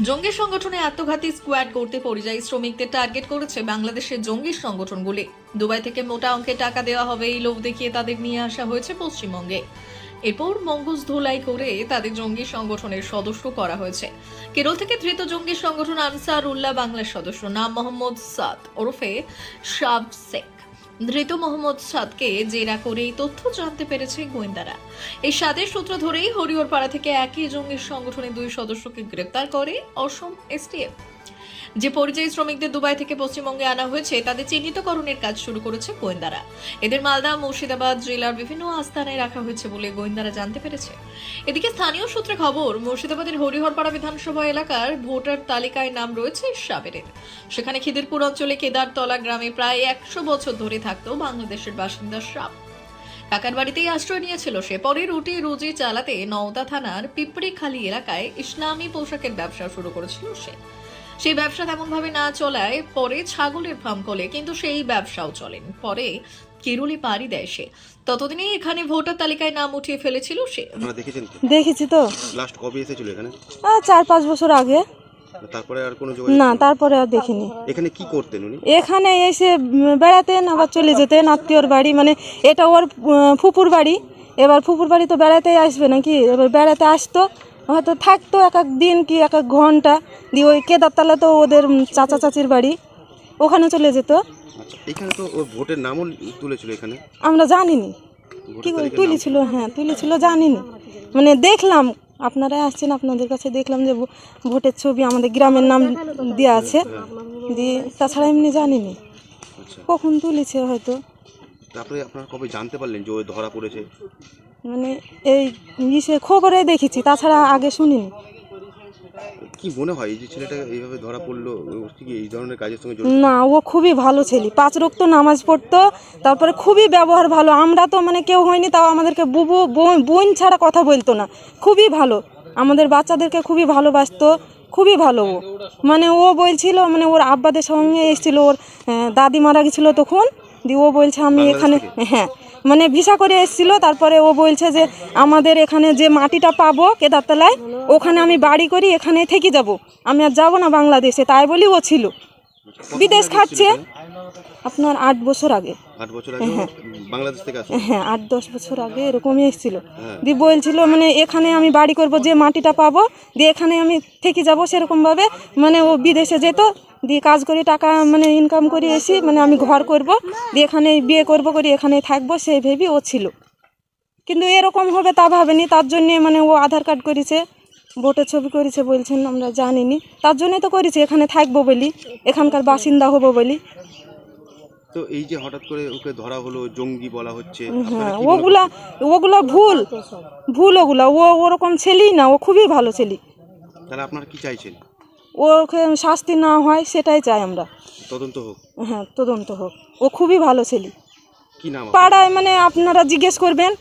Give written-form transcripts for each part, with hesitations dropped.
জঙ্গি সংগঠনে আত্মঘাতী স্কোয়াড করতে পরিযায়ী শ্রমিকদের টার্গেট করেছে বাংলাদেশের জঙ্গি সংগঠনগুলি। দুবাই থেকে মোটা অঙ্কের টাকা দেওয়া হবে এই লোভ দেখিয়ে তাদের নিয়ে আসা হয়েছে পশ্চিমবঙ্গে। এরপর মঙ্গজ ধোলাই করে তাদের জঙ্গি সংগঠনের সদস্য করা হয়েছে। কেরল থেকে ধৃত জঙ্গি সংগঠন আনসার উল্লাহ বাংলার সদস্য, নাম মোহাম্মদ সাদ ওরফে শাব শেখ। ধৃত মোহাম্মদ সাদকে জেরা করে এই তথ্য জানতে পেরেছে গোয়েন্দারা। এই সাদের সূত্র ধরেই হরিহরপাড়া থেকে একই জঙ্গি সংগঠনের 2 সদস্যকে গ্রেপ্তার করে অসম এসটিএফ। যে পরিযায়ী শ্রমিকদের দুবাই থেকে পশ্চিমবঙ্গে আনা হয়েছে তাদের চিহ্নিতকরণের কাজ শুরু করেছে গোয়েন্দারা। এদের মালদা, মুর্শিদাবাদ জেলার বিভিন্ন আস্তানায় রাখা হয়েছে বলে গোয়েন্দারা জানতে পেরেছে। এদিকে স্থানীয় সূত্রে খবর, মুর্শিদাবাদের হরিহরপাড়া বিধানসভা এলাকার ভোটার তালিকায় নাম রয়েছে সাবেরের। সেখানে খিদিরপুর অঞ্চলে কেদারতলা গ্রামে প্রায় 100 বছর ধরে থাকতো বাংলাদেশের বাসিন্দা সাব। কাকার বাড়িতেই আশ্রয় নিয়েছিল সে। পরে রুটি রুজি চালাতে নওদা থানার পিঁপড়িখালী এলাকায় ইসলামী পোশাকের ব্যবসা শুরু করেছিল সে। সেই ব্যবসা তেমন ভাবে না চলায় পরে ছাগলের ফার্ম খোলে, কিন্তু সেই ব্যবসাও চলেনি। পরে কেরলে পাড়ি দেয় সে। ততদিনে এখানে ভোটার তালিকায় নাম উঠিয়ে ফেলেছিল সে। দেখেছি তো। লাস্ট কবে এসেছিল এখানে? 4-5 বছর আগে। তারপরে আর কোনো যোগাযোগ না, তারপরে আর দেখিনি। এখানে কি করতেন উনি? এখানে এসে বেড়াতেন, আবার চলে যেতেন আত্মীয়র বাড়ি। মানে এটা ওর ফুপুর বাড়ি। এবার ফুপুর বাড়ি তো বেড়াতেই আসবে নাকি, এবার বেড়াতে আসতো, হয়তো থাকতো এক এক দিন কি এক এক ঘন্টা, দিয়ে ওই কেদারতলা তো ওদের চাচা চাচির বাড়ি, ওখানে চলে যেত। আচ্ছা, এখানে তো ও ভোটের নামও তুলেছিল এখানে। আমরা জানিনি কি করে তুলেছিল। হ্যাঁ, তুলেছিল, জানিনি। মানে দেখলাম, আপনারা আসছেন, আপনাদের কাছে দেখলাম যে ভোটের ছবি আমাদের গ্রামের নাম দেওয়া আছে, দিয়ে তাছাড়া এমনি জানিনি কখন তুলেছে হয়তো। তারপরে আপনারা কবে জানতে পারলেন যে ও ধরা পড়েছে? মানে এই খবরে দেখেছি, তাছাড়া আগে শুনিনি। কি মনে হয় এই যে ছেলেটা এইভাবে ধরা পড়লো, ও কি এই ধরনের কাজের সঙ্গে জড়িত? না, ও খুবই ভালো ছেলে, 5 ওয়াক্ত নামাজ পড়তো, তারপরে খুবই ব্যবহার ভালো। আমরা তো মানে কেউ হয়নি, তাও আমাদেরকে বুবু বোন ছাড়া কথা বলতো না। খুবই ভালো, আমাদের বাচ্চাদেরকে খুবই ভালোবাসতো, খুবই ভালো ও। মানে ও বলছিল, মানে ওর আব্বাদের সঙ্গে এসেছিল, ওর দাদি মারা গেছিলো তখন, দিয়ে ও বলছে আমি এখানে, হ্যাঁ মানে ভিসা করে এসেছিলো। তারপরে ও বলছে যে আমাদের এখানে যে মাটিটা পাবো কেদারতলায়, ওখানে আমি বাড়ি করি, এখানে থেকে যাব, আমি আর যাবো না বাংলাদেশে। তাই বলি ও ছিল, বিদেশ খাচ্ছে। আপনার 8 বছর আগে। 8 বছর আগে বাংলাদেশ থেকে আসে? হ্যাঁ, 8-10 বছর আগে এরকমই এসেছিল। দিয়ে বলছিল মানে এখানে আমি বাড়ি করব, যে মাটিটা পাবো, দিয়ে এখানে আমি থেকে যাব সেরকমভাবে। মানে ও বিদেশে যেত, দিয়ে কাজ করে টাকা মানে ইনকাম করে এসে মানে আমি ঘর করব, দিয়ে এখানে বিয়ে করব, করে এখানে থাকবো, সেই ভেবেই ও ছিল। কিন্তু এরকম হবে তা ভাবেনি, তার জন্যে মানে ও আধার কার্ড করেছে, ভোটের ছবি করেছে, বলছেন আমরা জানিনি। তার জন্যই তো করেছে, এখানে থাকবো বলি, এখানকার বাসিন্দা হবো বলি। তো এই যে হঠাৎ করে ওকে ধরা হলো, জঙ্গি বলা হচ্ছে, হ্যাঁ, ওগুলা ভুল ওগুলা। ও ওরকম ছেলেই না, ও খুবই ভালো ছেলে। তাহলে আপনারা কি চাইছেন? ওকে শাস্তি না হয় সেটাই চাই আমরা। তদন্ত হোক। হ্যাঁ, তদন্ত হোক। ও খুবই ভালো ছেলে। কি নাম? পাড়ায় মানে আপনারা জিজ্ঞেস করবেন,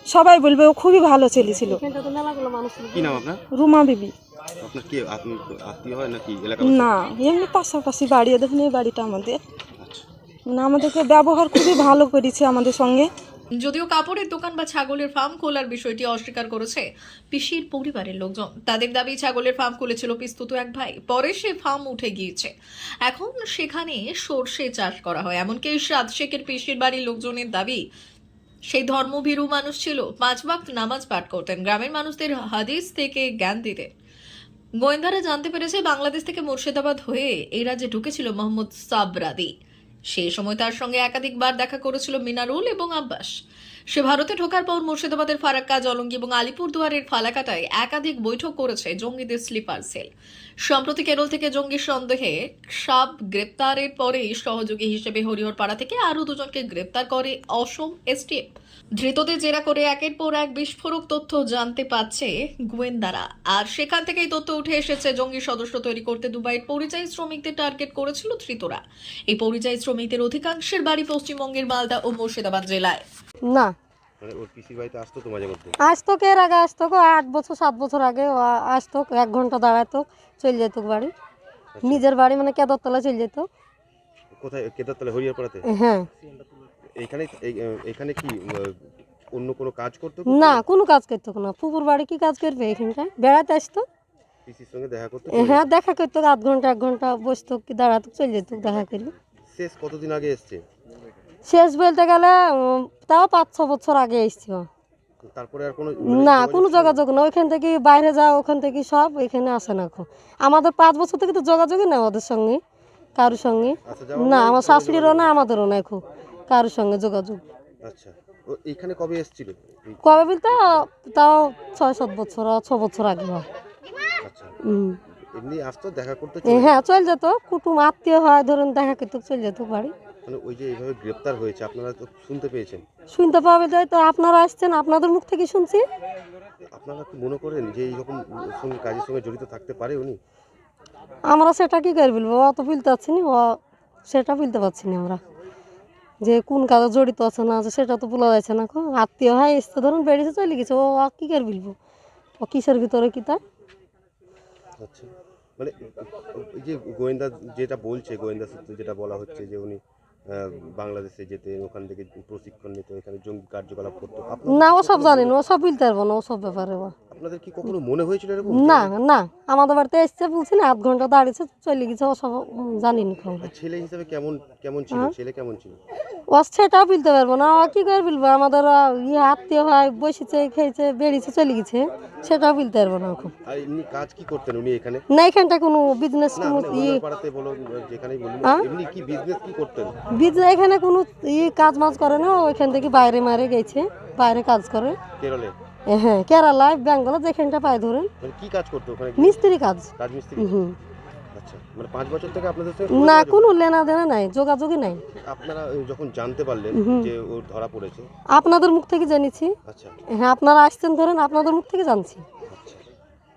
সবাই বলবে ও খুবই ভালো ছেলে ছিল। কি নাম আপনার? রুমা বিবি। আপনার কি আপনি আত্মীয় হয় নাকি এলাকা? না, এমনি পাশাপাশি বাড়ি, দেখুন এই বাড়িটা আমাদের। আচ্ছা, মানে আমাদেরকে ব্যবহার খুবই ভালো করেছে আমাদের সঙ্গে। যদিও কাপড়ের দোকান বা ছাগলের ফার্ম খোলার বিষয়টি অস্বীকার করেছে পিসির পরিবারের লোকজন। তাদের দাবি ছাগলের ফার্ম খুলেছিল পিস্তুত এক ভাই, পরে সে ফার্ম উঠে গিয়েছে, এখন সেখানে সর্ষে চাষ করা হয়। এমনকি সাদ শেখের পিসির বাড়ির লোকজনের দাবি সেই ধর্মভীরু মানুষ ছিল, 5 ওয়াক্ত নামাজ পাঠ করতেন, গ্রামের মানুষদের হাদিস থেকে জ্ঞান দিতেন। গোয়েন্দারা জানতে পেরেছে বাংলাদেশ থেকে মুর্শিদাবাদ হয়ে এই রাজ্যে ঢুকেছিল মোহাম্মদ সাবরাদি। সেই সময় তার সঙ্গে একাধিকবার দেখা করেছিল মিনারুল এবং আব্বাস। সে ভারতে ঢোকার পর মুর্শিদাবাদের ফারাক্কা, জলঙ্গি এবং আলিপুরদুয়ারের ফালাকাটায় একাধিক বৈঠক করেছে জঙ্গিদের স্লিপার সেল। সম্প্রতি কেরল থেকে জঙ্গি সন্দেহে সাব গ্রেপ্তারের পরে সহযোগী হিসেবে হরিহরপাড়া থেকে আরও 2 জনকে গ্রেপ্তার করে অসম এসটিএফ। ধৃতদের জেরা করে একের পর এক বিস্ফোরক তথ্য জানতে পাচ্ছে গোয়েন্দারা। আর সেখান থেকেই তথ্য উঠে এসেছে জঙ্গি সদস্য তৈরি করতে দুবাইয়ের পরিযায়ী শ্রমিকদের টার্গেট করেছিল ধৃতরা। এই পরিযায়ী শ্রমিকদের অধিকাংশের বাড়ি পশ্চিমবঙ্গের মালদা ও মুর্শিদাবাদ জেলায়। না, মানে ওর পিসির বাড়িতে আসতো তো মাঝে মধ্যে? আসতো, এর আগে আসতো 8 বছর 7 বছর আগে আসতো, 1 ঘন্টা দাঁড়াতো, চলে যেত বাড়ি, নিজের বাড়ি মানে কেদারতলা চলে যেত। কোথায়? কেদারতলা, হরিহরপাড়াতে? হ্যাঁ। এইখানে এখানে কি অন্য কোনো কাজ করতো? না, কোনো কাজ করতো না। পুকুর বাড়ি কি কাজ করবে, এখানটায় বেড়াতে আসতো। পিসির সঙ্গে দেখা করতে হ্যাঁ দেখা করতো, আধ ঘন্টা 1 ঘন্টা বসতো কি দাঁড়াতো, চলে যেত দেখা করি। শেষ কতদিন আগে এসছে? শেষ বলতে গেলে তাও 5-6 বছর আগে এসছি। তারপরে আর কোনো না কোনো যোগাযোগ না, ওইখান থেকে বাইরে যাও, ওখান থেকে সব এখানে আসে না এখন। আমাদের 5 বছর থেকে তো যোগাযোগই না ওদের সঙ্গে, কারোর সঙ্গে। আসা যাওয়া না আমার শাশুড়িরও না আমাদেরও না এখন কারোর সঙ্গে যোগাযোগ। আচ্ছা, ও এইখানে কবে এসেছিল? কবে বলতে তাও 6-7 বছর 6 বছর আগে হয়। আচ্ছা, হুম। এমনি আসতো দেখা করতে হ্যাঁ চল যেত, কুটুম আত্মীয় হয় ধরুন দেখা করতে চলে যেত বাড়ি। মানে ওই যে এইভাবে গ্রেপ্তার হয়েছে আপনারা তো শুনতে পেয়েছেন, শুনতে পাবে তাই তো, আপনারা আসছেন আপনাদের মুখ থেকে শুনছি। আপনারা কি মনে করেন যে এইরকম সঙ্গে কাজের সঙ্গে জড়িত থাকতে পারে উনি? আমরা সেটা কি করে বলবো, অত বলতে পারছি না, সেটা বলতে পারছি না আমরা যে কোন কাজে জড়িত আছে না আছে, সেটা তো বলা যাচ্ছে না। আত্মীয় হয় এসছে ধরুন বেরিয়েছে চলে গেছে, ও কি করে বলবো ও কিসের ভিতরে কি তা। আচ্ছা, মানে এই যে গোয়েন্দা যেটা বলছে, গোয়েন্দা সূত্রে যেটা বলা হচ্ছে যে উনি বাংলাদেশে যেতেন, ওখান থেকে প্রশিক্ষণ নিত, এখানে জঙ্গি কার্যকলাপ করতো। না ওসব জানি না, ওসব বলতে পারবো না ওসব ব্যাপারে। আপনাদের কি কখনো মনে হয়েছিল এরকম? না না আমাদের বাড়িতে এসছে বলছি না, আধ ঘন্টা দাঁড়িয়েছে চলে গেছে, ওসব জানি না খবর। আর ছেলে হিসেবে কেমন কেমন ছিল? ছেলে কেমন ছিল? ও সেটাও বলতে পারবো না, ও কি করে বলবো, আমাদের আত্মীয় হয় বসেছে খেয়েছে বেরিয়েছে চলে গেছে, সেটাও বলতে পারবো না এখন। আর এমনি কাজ কি করতেন উনি এখানে? না এখানটা কোনো বিজনেস না কোনো মানে ওনার পাড়াতে বলো যেখানেই বলুন, এমনি কি বিজনেস কি করতেন? এখানে কোনো কাজ মাজ করে না, ওইখান থেকে বাইরে মারে গেছে, বাইরে কাজ করে। কেরলে? হ্যাঁ কেরালায় বেঙ্গলে যেখানটা পায় ধরেন। মানে কি কাজ করতো ওখানে গিয়ে? মিস্ত্রি কাজ। রাজমিস্ত্রি? হুম। আচ্ছা, মানে 5 বছর থেকে আপনাদের সঙ্গে না কোনো লেনা দেনা নাই, যোগাযোগই নাই। আপনারা যখন জানতে পারলেন যে ও ধরা পড়েছে? আপনাদের মুখ থেকে জেনেছি। আচ্ছা হ্যাঁ আপনারা আসছেন ধরেন, আপনাদের মুখ থেকে জানছি। আচ্ছা,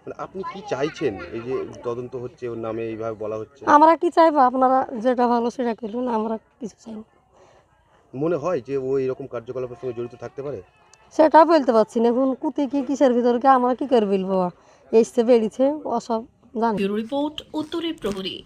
মানে আপনি কি চাইছেন? এই যে তদন্ত হচ্ছে ওর নামে এইভাবে বলা হচ্ছে, আমরা কি চাইবো, আপনারা যেটা ভালো সেটা করবেন, আমরা কিছু চাই না। মনে হয় যে ও এরকম কার্যকলাপের সঙ্গে জড়িত থাকতে পারে? সেটা বলতে পারছি না এখন, কুতি কি কিসের ভিতরে কি আমরা কি করে বলবো, এসছে বেরিয়েছে ওসব জানি। ব্যুরো রিপোর্ট, উত্তরের প্রহরী।